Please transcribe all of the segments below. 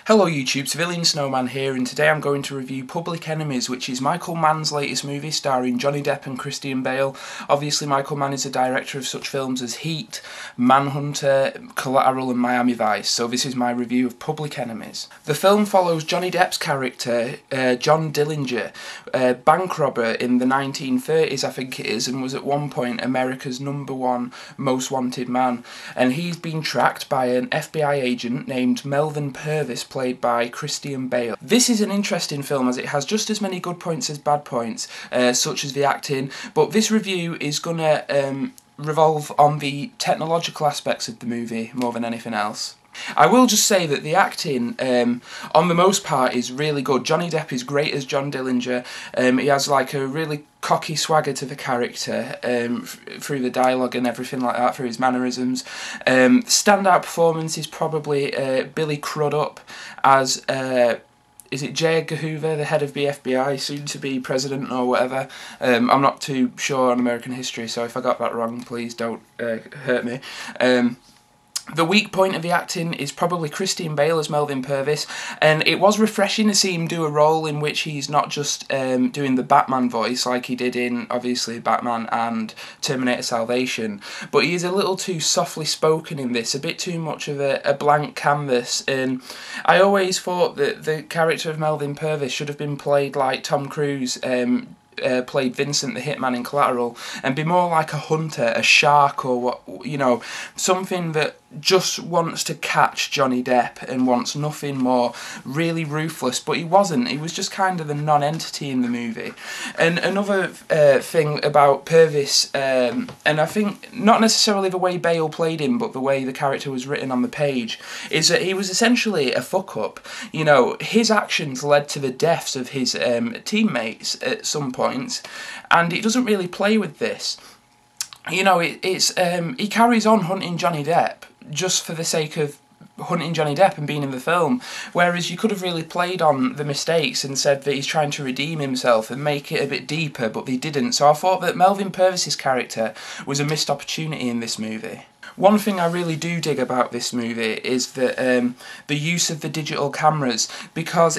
Hello YouTube, Civilian Snowman here, and today I'm going to review Public Enemies, which is Michael Mann's latest movie starring Johnny Depp and Christian Bale. Obviously Michael Mann is a director of such films as Heat, Manhunter, Collateral and Miami Vice, so this is my review of Public Enemies. The film follows Johnny Depp's character, John Dillinger, a bank robber in the 1930s I think it is, and was at one point America's #1 most wanted man, and he's been tracked by an FBI agent named Melvin Purvis, played by Christian Bale. This is an interesting film as it has just as many good points as bad points, such as the acting, but this review is gonna revolve on the technological aspects of the movie more than anything else. I will just say that the acting, on the most part, is really good. Johnny Depp is great as John Dillinger. He has like a really cocky swagger to the character through the dialogue and everything like that, through his mannerisms. Standout performance is probably Billy Crudup as is it J. Edgar Hoover, the head of the FBI, soon to be president or whatever. I'm not too sure on American history, so if I got that wrong, please don't hurt me. The weak point of the acting is probably Christian Bale as Melvin Purvis, and it was refreshing to see him do a role in which he's not just doing the Batman voice like he did in, obviously, Batman and Terminator Salvation, but he is a little too softly spoken in this, a bit too much of a blank canvas, and I always thought that the character of Melvin Purvis should have been played like Tom Cruise played Vincent the Hitman in Collateral, and be more like a hunter, a shark, or what, you know, something that just wants to catch Johnny Depp and wants nothing more, really ruthless, but he wasn't. He was just kind of the non-entity in the movie. And another thing about Purvis, and I think not necessarily the way Bale played him, but the way the character was written on the page, is that he was essentially a fuck-up. You know, his actions led to the deaths of his teammates at some points, and it doesn't really play with this. You know, he carries on hunting Johnny Depp just for the sake of hunting Johnny Depp and being in the film, whereas you could have really played on the mistakes and said that he's trying to redeem himself and make it a bit deeper, but they didn't. So I thought that Melvin Purvis's character was a missed opportunity in this movie. One thing I really do dig about this movie is that the use of the digital cameras, because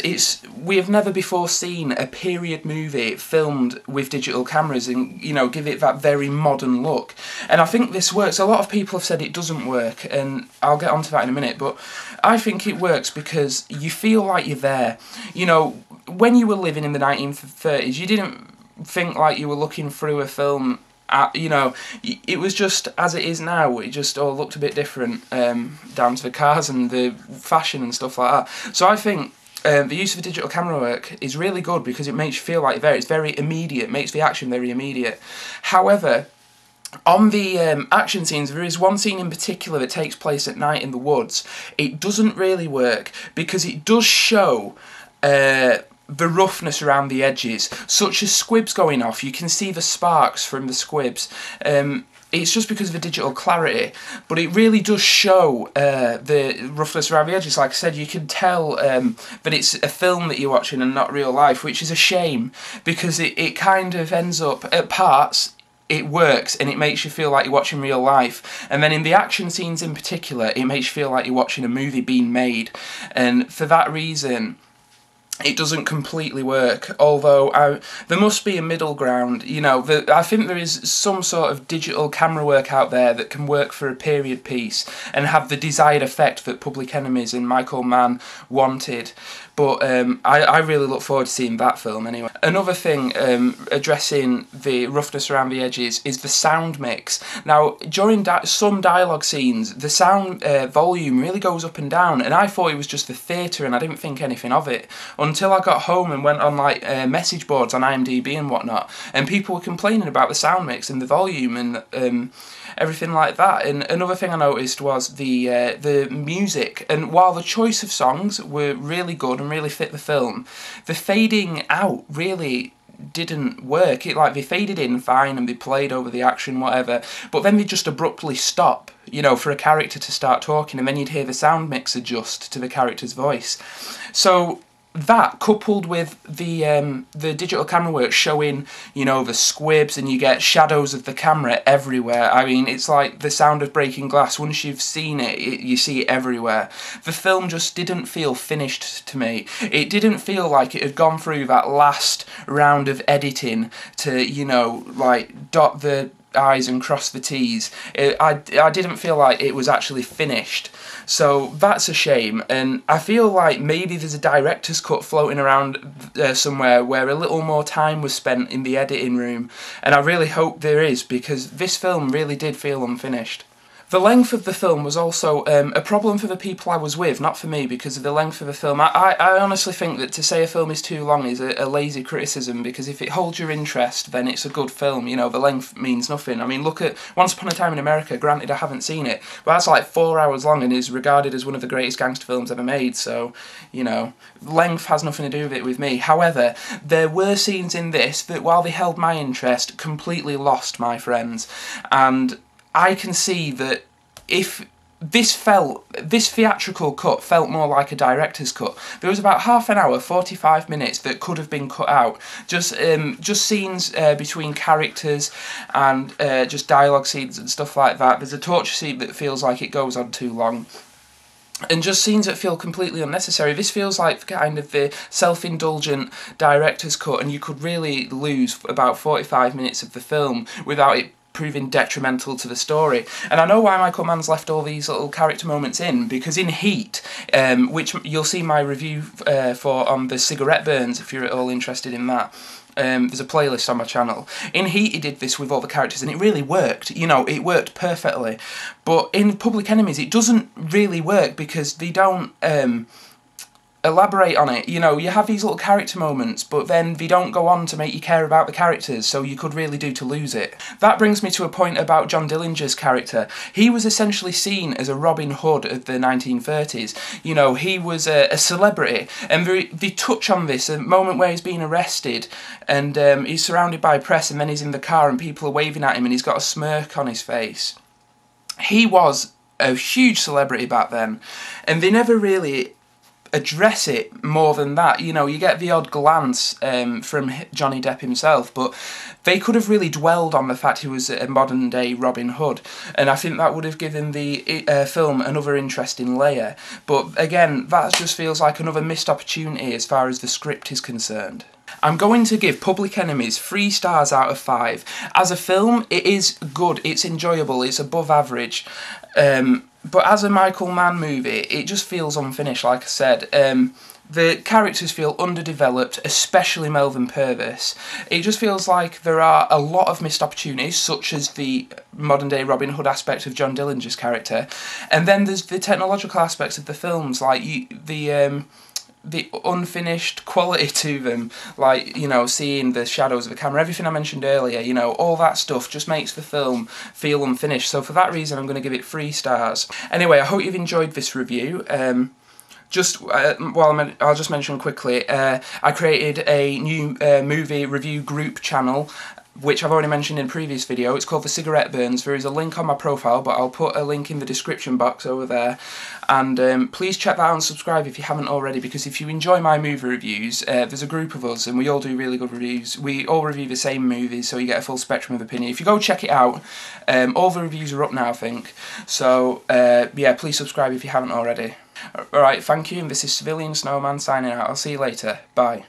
we have never before seen a period movie filmed with digital cameras and, you know, give it that very modern look. And I think this works. A lot of people have said it doesn't work, and I'll get onto that in a minute, but I think it works because you feel like you're there. You know, when you were living in the 1930s, you didn't think like you were looking through a film. You know, it was just as it is now. It just all looked a bit different, down to the cars and the fashion and stuff like that. So I think the use of the digital camera work is really good because it makes you feel like you're there. It's very immediate, makes the action very immediate. However, on the action scenes, there is one scene in particular that takes place at night in the woods. It doesn't really work because it does show the roughness around the edges, such as squibs going off. You can see the sparks from the squibs. It's just because of the digital clarity, but it really does show the roughness around the edges. Like I said, you can tell that it's a film that you're watching and not real life, which is a shame because it kind of ends up, at parts, it works and it makes you feel like you're watching real life, and then in the action scenes in particular, it makes you feel like you're watching a movie being made, and for that reason it doesn't completely work, although there must be a middle ground. You know, I think there is some sort of digital camera work out there that can work for a period piece and have the desired effect that Public Enemies and Michael Mann wanted. But I really look forward to seeing that film anyway. Another thing addressing the roughness around the edges is the sound mix. Now, during some dialogue scenes, the sound volume really goes up and down, and I thought it was just the theatre and I didn't think anything of it until I got home and went on like message boards on IMDb and whatnot, and people were complaining about the sound mix and the volume and everything like that. And another thing I noticed was the music, and while the choice of songs were really good and really fit the film, the fading out really didn't work. They faded in fine and they played over the action, whatever, but then they just abruptly stop, you know, for a character to start talking, and then you'd hear the sound mix adjust to the character's voice. So that, coupled with the digital camera work showing, you know, the squibs, and you get shadows of the camera everywhere. I mean, it's like the sound of breaking glass. Once you've seen it, you see it everywhere. The film just didn't feel finished to me. It didn't feel like it had gone through that last round of editing to, you know, like dot the I's and cross the T's. I didn't feel like it was actually finished, so that's a shame. And I feel like maybe there's a director's cut floating around somewhere where a little more time was spent in the editing room, and I really hope there is, because this film really did feel unfinished. The length of the film was also a problem for the people I was with, not for me, because of the length of the film. I honestly think that to say a film is too long is a lazy criticism, because if it holds your interest, then it's a good film. You know, the length means nothing. I mean, look at Once Upon a Time in America. Granted, I haven't seen it, but that's like 4 hours long and is regarded as one of the greatest gangster films ever made, so, you know, length has nothing to do with it with me. However, there were scenes in this that, while they held my interest, completely lost my friends, and I can see that if this theatrical cut felt more like a director's cut. There was about half an hour, 45 minutes, that could have been cut out. Just scenes between characters and just dialogue scenes and stuff like that. There's a torture scene that feels like it goes on too long. And just scenes that feel completely unnecessary. This feels like kind of the self-indulgent director's cut, and you could really lose about 45 minutes of the film without it proving detrimental to the story. And I know why Michael Mann's left all these little character moments in, because in Heat, which you'll see my review for on the cigarette burns if you're at all interested in that, there's a playlist on my channel. In Heat he did this with all the characters, and it really worked. You know, it worked perfectly. But in Public Enemies it doesn't really work, because they don't elaborate on it. You know, you have these little character moments, but then they don't go on to make you care about the characters, so you could really do to lose it. That brings me to a point about John Dillinger's character. He was essentially seen as a Robin Hood of the 1930s. You know, he was a celebrity, and they touch on this, a moment where he's being arrested, and he's surrounded by press, and then he's in the car and people are waving at him, and he's got a smirk on his face. He was a huge celebrity back then, and they never really address it more than that. You know, you get the odd glance from Johnny Depp himself, but they could have really dwelled on the fact he was a modern day Robin Hood, and I think that would have given the film another interesting layer. But again, that just feels like another missed opportunity as far as the script is concerned. I'm going to give Public Enemies 3 stars out of 5. As a film, it is good, it's enjoyable, it's above average. But as a Michael Mann movie, it just feels unfinished, like I said. The characters feel underdeveloped, especially Melvin Purvis. It just feels like there are a lot of missed opportunities, such as the modern-day Robin Hood aspect of John Dillinger's character. And then there's the technological aspects of the films, like the unfinished quality to them, like, you know, seeing the shadows of the camera, everything I mentioned earlier, you know, all that stuff just makes the film feel unfinished. So for that reason, I'm going to give it 3 stars. Anyway, I hope you've enjoyed this review. I'll just mention quickly, I created a new movie review group channel, which I've already mentioned in a previous video. It's called The Cigarette Burns. There is a link on my profile, but I'll put a link in the description box over there. And please check that out and subscribe if you haven't already, because if you enjoy my movie reviews, there's a group of us and we all do really good reviews. We all review the same movies, so you get a full spectrum of opinion. If you go check it out, all the reviews are up now, I think. So, yeah, please subscribe if you haven't already. Alright, thank you, and this is Civilian Snowman signing out. I'll see you later. Bye.